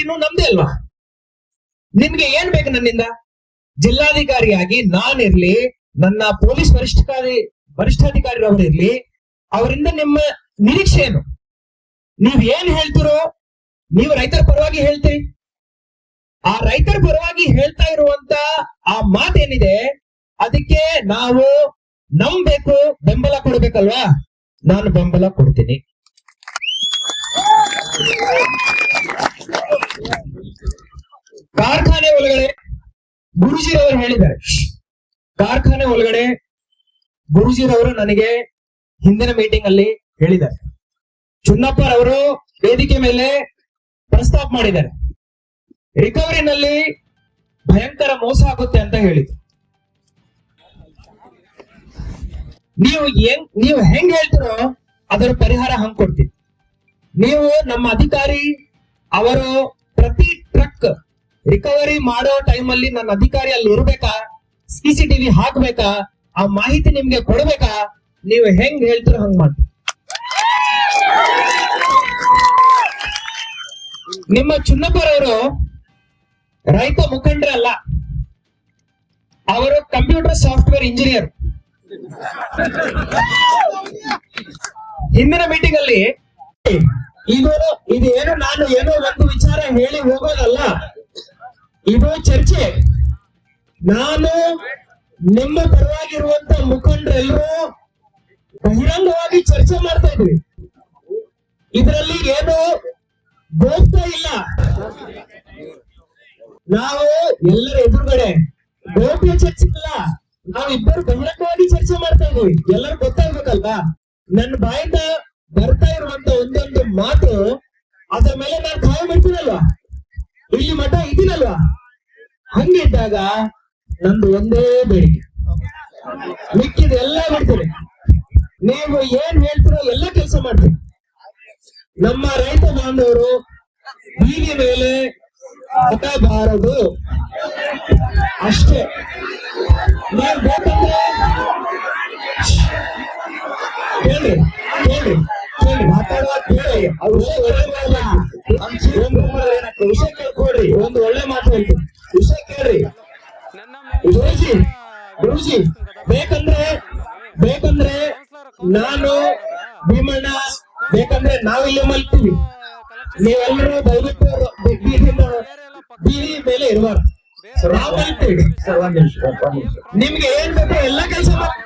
ಜವಾಬ್ದಾರಿನೂ ನಮ್ದೇ ಅಲ್ವಾ? ನಿಮ್ಗೆ ಏನ್ ಬೇಕು ನನ್ನಿಂದ? ಜಿಲ್ಲಾಧಿಕಾರಿಯಾಗಿ ನಾನಿರ್ಲಿ, ನನ್ನ ಪೊಲೀಸ್ ವರಿಷ್ಠಾಧಿಕಾರಿರವರಿರ್ಲಿ, ಅವರಿಂದ ನಿಮ್ಮ ನಿರೀಕ್ಷೆ ಏನು? ನೀವ್ ಏನ್ ಹೇಳ್ತಿರೋ, ನೀವು ರೈತರ ಪರವಾಗಿ ಹೇಳ್ತೀರಿ. ಆ ರೈತರ ಪರವಾಗಿ ಹೇಳ್ತಾ ಇರುವಂತ ಆ ಮಾತೇನಿದೆ, ಅದಕ್ಕೆ ನಾವು ನಂಬೇಕು, ಬೆಂಬಲ ಕೊಡ್ಬೇಕಲ್ವಾ? ನಾನು ಬೆಂಬಲ ಕೊಡ್ತೀನಿ. ಕಾರ್ಖಾನೆ ಒಳಗಡೆ ಗುರುಜಿರವರು ಹೇಳಿದ್ದಾರೆ, ಕಾರ್ಖಾನೆ ಒಳಗಡೆ ಗುರುಜಿರವರು ನನಗೆ ಹಿಂದಿನ ಮೀಟಿಂಗ್ ಅಲ್ಲಿ ಹೇಳಿದ್ದಾರೆ, ಚುನ್ನಪ್ಪರವರು ವೇದಿಕೆ ಮೇಲೆ ಪ್ರಸ್ತಾಪ ಮಾಡಿದ್ದಾರೆ, ರಿಕವರಿನಲ್ಲಿ ಭಯಂಕರ ಮೋಸ ಆಗುತ್ತೆ ಅಂತ ಹೇಳಿದ್ರು. ನೀವು ಹೆಂಗ್ ಹೇಳ್ತಿರೋ ಅದರ ಪರಿಹಾರ ಹಂಗ್ ಕೊಡ್ತೀವಿ. ನೀವು ನಮ್ಮ ಅಧಿಕಾರಿ ಅವರು ಪ್ರತಿ ಟ್ರಕ್ ರಿಕವರಿ ಮಾಡೋ ಟೈಮ್ ಅಲ್ಲಿ ನನ್ನ ಅಧಿಕಾರಿ ಅಲ್ಲಿ ಇರ್ಬೇಕಾ, CCTV ಹಾಕ್ಬೇಕಾ, ಆ ಮಾಹಿತಿ ನಿಮ್ಗೆ ಕೊಡ್ಬೇಕಾ? ನೀವು ಹೆಂಗ್ ಹೇಳ್ತಿರೋ ಹಂಗ್ ಮಾಡಿ. ನಿಮ್ಮ ಚುನ್ನಪ್ಪರವರು ರೈತ ಮುಖಂಡರಲ್ಲ, ಅವರು ಕಂಪ್ಯೂಟರ್ ಸಾಫ್ಟ್ವೇರ್ ಇಂಜಿನಿಯರ್. ಹಿಂದಿನ ಮೀಟಿಂಗ್ ಅಲ್ಲಿ ಇದು ಏನು ನಾನು ಏನೋ ಒಂದು ವಿಚಾರ ಹೇಳಿ ಹೋಗೋದಲ್ಲ, ಇದು ಚರ್ಚೆ. ನಾನು ನಿಮ್ಮ ಪರವಾಗಿರುವಂತ ಮುಖಂಡರೆಲ್ಲರೂ ಬಹಿರಂಗವಾಗಿ ಚರ್ಚೆ ಮಾಡ್ತಾ ಇದ್ವಿ. ಇದರಲ್ಲಿ ಏನು ಗೋಪ್ಯ ಇಲ್ಲ. ನಾವು ಎಲ್ಲರ ಎದುರುಗಡೆ ಗೋಪ್ಯ ಚರ್ಚೆ ಇಲ್ಲ, ನಾವಿಬ್ಬರು ಬಹಿರಂಗವಾಗಿ ಚರ್ಚೆ ಮಾಡ್ತಾ ಇದೀವಿ. ಎಲ್ಲರೂ ಗೊತ್ತಾಗ್ಬೇಕಲ್ವಾ? ನನ್ನ ಬಾಯಿಂದ ಬರ್ತಾ ಇರುವಂತ ಒಂದೊಂದು ಮಾತು ಅದರ ಮೇಲೆ ನಾನು ಕಾಯ ಮಾಡ್ತೀನಲ್ವಾ? ಇಲ್ಲಿ ಮಠ ಇದೀನಲ್ವಾ? ಹಂಗಿದ್ದಾಗ ನಂದು ಒಂದೇ ಬೇಡಿಕೆ, ಮಿಕ್ಕಿದೆಲ್ಲ ಬಿಡ್ತೀನಿ. ನೀವು ಏನ್ ಹೇಳ್ತೀರೋ ಎಲ್ಲ ಕೆಲಸ ಮಾಡ್ತೀನಿ. ನಮ್ಮ ರೈತ ಬಾಂಧವರು ಬೀದಿ ಮೇಲೆ ಬಾರದು ಅಷ್ಟೇ. ನೀವು ಬೇಕಂದ್ರೆ ಕೇಳಿ ಕೇಳಿ ಕೇಳಿ ಮಾತಾಡುವ ಕೇಳಿ, ವಿಷಯ ಕೇಳ್ಕೊಡ್ರಿ. ಒಂದು ಒಳ್ಳೆ ಮಾತು ಹೇಳ್ತೀನಿ, ವಿಷಯ ಕೇಳ್ರಿ. ಗುರುಜಿ ಬೇಕಂದ್ರೆ ನಾನು ಭೀಮಣ್ಣ ಬೇಕಂದ್ರೆ ನಾವಿಲ್ಲಿ ಮಲ್ತೀವಿ, ನೀವೆಲ್ಲರೂ ದಯವಿಟ್ಟು ಬೀದಿ ಮೇಲೆ ಇರುವಾಗ ನಾವು ಮಲ್ತೀವಿ. ನಿಮ್ಗೆ ಏನ್ ಬೇಕು ಎಲ್ಲ ಕೆಲಸ ಮಾಡಿ.